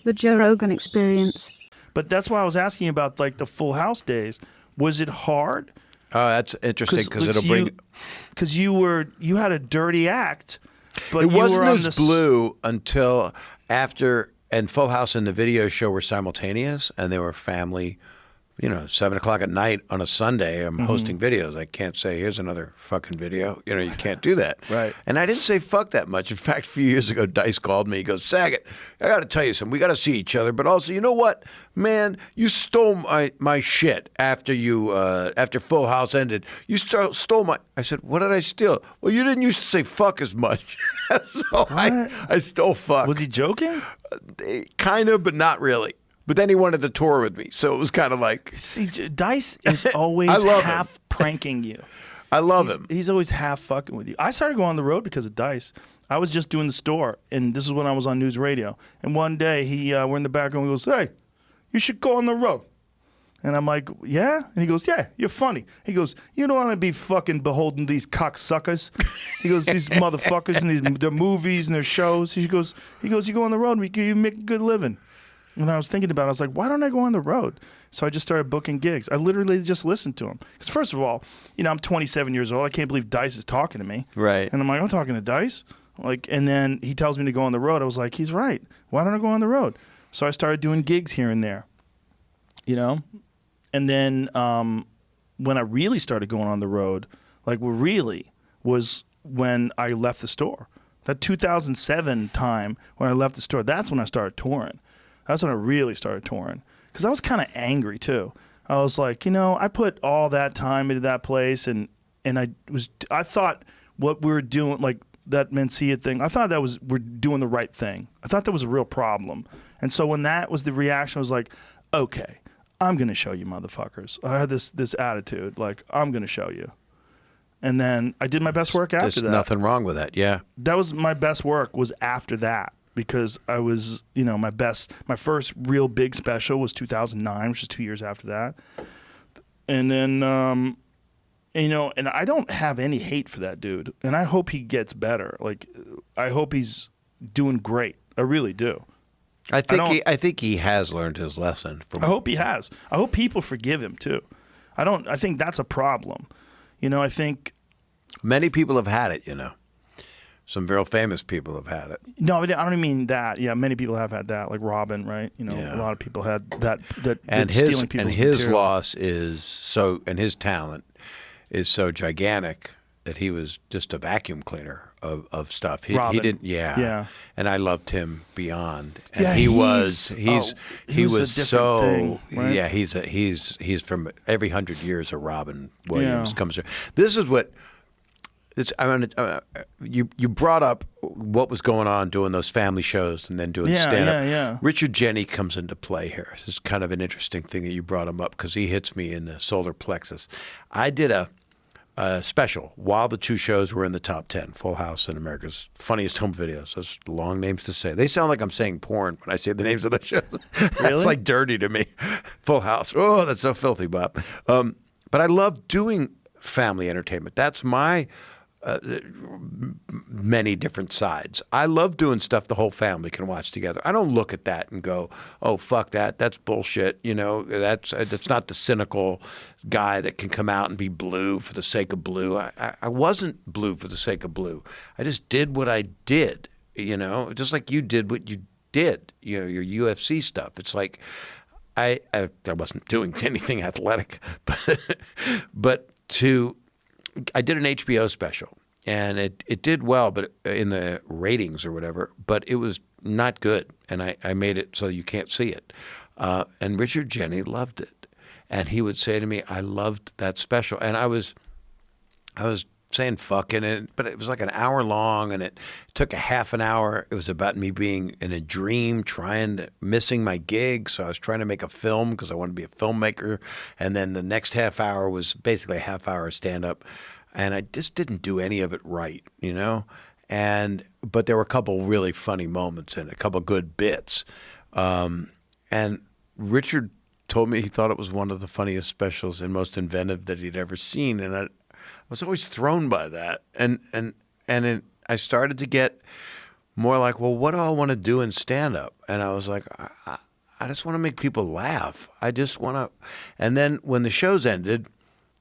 The Joe Rogan Experience. But that's why I was asking about like the Full House days. Was it hard? Oh, that's interesting because it'll bring. Because you had a dirty act, but It you wasn't were on as this blue until after, and Full House and the video show were simultaneous, and they were family. 7 o'clock at night on a Sunday, I'm hosting videos. I can't say, here's another fucking video. You can't do that. Right. And I didn't say fuck that much. In fact, a few years ago, Dice called me. He goes, Saget, I got to tell you something. We got to see each other. But also, you know what, man? You stole my shit after Full House ended. You stole my... I said, what did I steal? Well, you didn't used to say fuck as much. So I stole fuck. Was he joking? Kind of, but not really. But then he wanted to tour with me, so it was kind of like... See, Dice is always half pranking you. I love him. He's always half fucking with you. I started going on the road because of Dice. I was just doing the store, and this is when I was on news radio. And one day, we're in the back room, he goes, hey, you should go on the road. And I'm like, yeah? And he goes, yeah, you're funny. He goes, you don't want to be fucking beholden to these cocksuckers. He goes, these motherfuckers and their movies and their shows. He goes, you go on the road and you make a good living. And I was thinking about it, I was like, why don't I go on the road? So I just started booking gigs. I literally just listened to him. Because first of all, I'm 27 years old. I can't believe Dice is talking to me. Right. And I'm like, I'm talking to Dice? And then he tells me to go on the road. I was like, he's right. Why don't I go on the road? So I started doing gigs here and there. And then when I really started going on the road, was when I left the store. That 2007 time when I left the store, that's when I started touring. That's when I really started touring. Because I was kind of angry, too. I was like, I put all that time into that place, and I thought what we were doing, like that Mencia thing, I thought we're doing the right thing. I thought that was a real problem. And so when that was the reaction, I was like, okay, I'm going to show you motherfuckers. I had this attitude, like, I'm going to show you. And then I did my best work after that. There's nothing wrong with that, yeah. That was my best work was after that. Because I was, my first real big special was 2009, which is 2 years after that. And then, and I don't have any hate for that dude. And I hope he gets better. Like, I hope he's doing great. I really do. I think he has learned his lesson. I hope he has. I hope people forgive him, too. I think that's a problem. I think... Many people have had it, Some real famous people have had it. No, I don't mean that. Yeah, many people have had that, like Robin, right? A lot of people had that stealing people's and his material. loss is so, and his talent is so gigantic that he was just a vacuum cleaner of stuff. He didn't, yeah. And I loved him beyond. And he was so thing, right? Yeah. He's from every 100 years a Robin Williams comes through. This is what. You brought up what was going on doing those family shows and then doing stand-up. Yeah. Richard Jeni comes into play here. This is kind of an interesting thing that you brought him up because he hits me in the solar plexus. I did a special while the two shows were in the top 10, Full House and America's Funniest Home Videos. Those long names to say. They sound like I'm saying porn when I say the names of the shows. That's Really? like dirty to me. Full House. Oh, that's so filthy, Bob. But I love doing family entertainment. That's my... many different sides. I love doing stuff the whole family can watch together. I don't look at that and go, "Oh, fuck that. That's bullshit." That's not the cynical guy that can come out and be blue for the sake of blue. I wasn't blue for the sake of blue. I just did what I did. Just like you did what you did. Your UFC stuff. It's like I wasn't doing anything athletic, but I did an HBO special, and it did well, but in the ratings or whatever, but it was not good, and I made it so you can't see it. And Richard Jeni loved it, and he would say to me, "I loved that special," and I was saying fuck in it, but it was like an hour long, and it took a half an hour. It was about me being in a dream, missing my gig, so I was trying to make a film because I wanted to be a filmmaker, and then the next half hour was basically a half hour of stand-up, and I just didn't do any of it right, but there were a couple really funny moments in it, a couple good bits, and Richard told me he thought it was one of the funniest specials and most inventive that he'd ever seen, and I was always thrown by that, and I started to get more like, well, what do I want to do in stand-up? And I was like, I just want to make people laugh. I just want to. And then when the shows ended,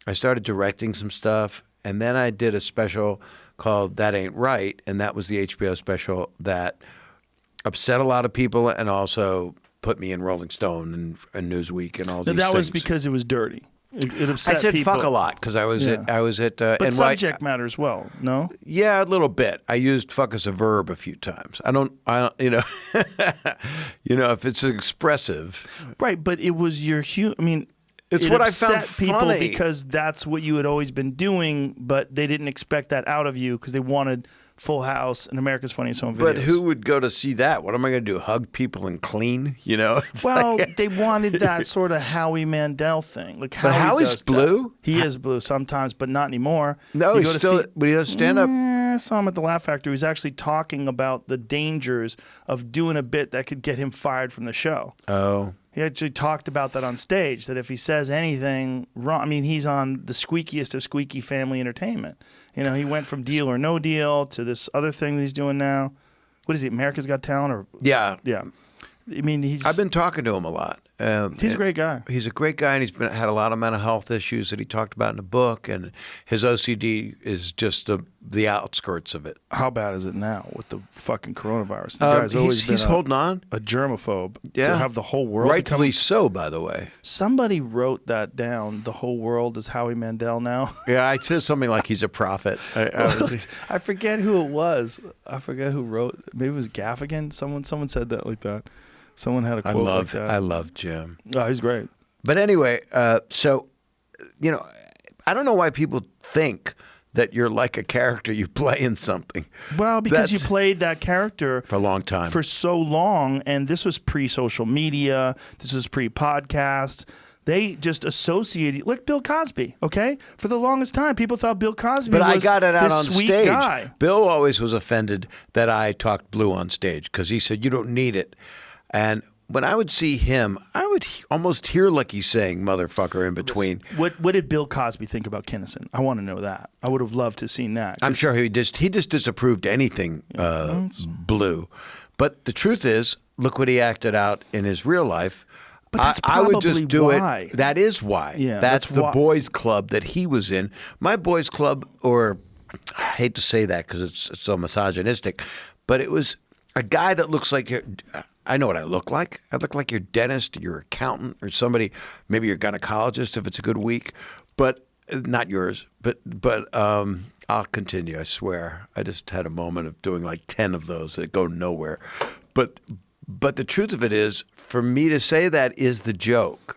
I started directing some stuff, and then I did a special called That Ain't Right, and that was the HBO special that upset a lot of people and also put me in Rolling Stone and Newsweek and all these That things. was because it was dirty. It upset I said people. fuck a lot because I was at But NY. subject matter as well, no? Yeah, a little bit. I used fuck as a verb a few times. I don't you know, if it's expressive. Right, but it was your I mean, it's it what I found upset people funny because that's what you had always been doing, but they didn't expect that out of you because they wanted Full House and America's Funniest Home Videos. But who would go to see that? What am I going to do? Hug people and clean? It's well, like, they wanted that sort of Howie Mandel thing. Like but Howie's does blue. That. He is blue sometimes, but not anymore. No, you he's still. But he does stand up. I saw him at the Laugh Factory. He was actually talking about the dangers of doing a bit that could get him fired from the show. Oh. He actually talked about that on stage, that if he says anything wrong, I mean, he's on the squeakiest of squeaky family entertainment. He went from Deal or No Deal to this other thing that he's doing now. What is he, America's Got Talent? Or Yeah. Yeah. I mean, I've been talking to him a lot. He's a great guy. He's a great guy, and he's had a lot of mental health issues that he talked about in the book, and his OCD is just the outskirts of it. How bad is it now with the fucking coronavirus? The guy's always been he's holding on. A germaphobe. Yeah. To have the whole world rightfully so, by the way. Somebody wrote that down. The whole world is Howie Mandel now. Yeah, I said something like he's a prophet. I forget who it was. I forget who wrote. Maybe it was Gaffigan. Someone said that like that. Someone had a quote like that. I love Jim. Oh, he's great. But anyway, so, I don't know why people think that you're like a character you play in something. Well, because you played that character for a long time. For so long, and this was pre-social media. This was pre-podcast. They just associated, like Bill Cosby, okay? For the longest time, people thought Bill Cosby was I got it out this on sweet stage. guy. Bill always was offended that I talked blue on stage because he said, you don't need it. And when I would see him, I would almost hear like he's saying motherfucker in between. What did Bill Cosby think about Kinnison? I want to know that. I would have loved to have seen that. I'm sure he just disapproved anything blue. But the truth is, look what he acted out in his real life. But that's I would just do why. it. That is why. Yeah, that's the why. boys' club that he was in. My boys' club, or I hate to say that because it's so misogynistic, but it was a guy that looks like I know what I look like. I look like your dentist, your accountant, or somebody, maybe your gynecologist if it's a good week, but not yours. But I'll continue, I swear. I just had a moment of doing like 10 of those that go nowhere. But the truth of it is, for me to say that is the joke.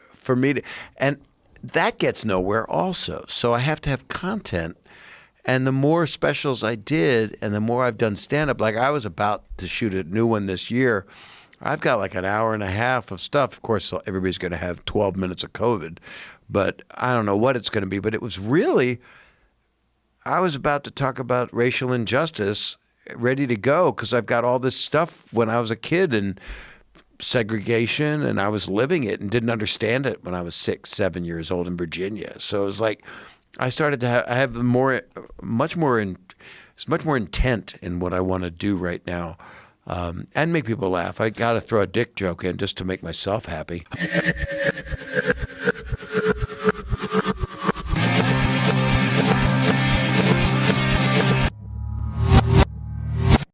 And that gets nowhere also. So I have to have content. And the more specials I did and the more I've done stand-up, like I was about to shoot a new one this year. I've got like an hour and a half of stuff. Of course, everybody's going to have 12 minutes of COVID, but I don't know what it's going to be. But it was really, I was about to talk about racial injustice, ready to go, because I've got all this stuff when I was a kid and segregation, and I was living it and didn't understand it when I was 6, 7 years old in Virginia. So it was like I started to have much more intent in what I want to do right now. And make people laugh. I got to throw a dick joke in just to make myself happy.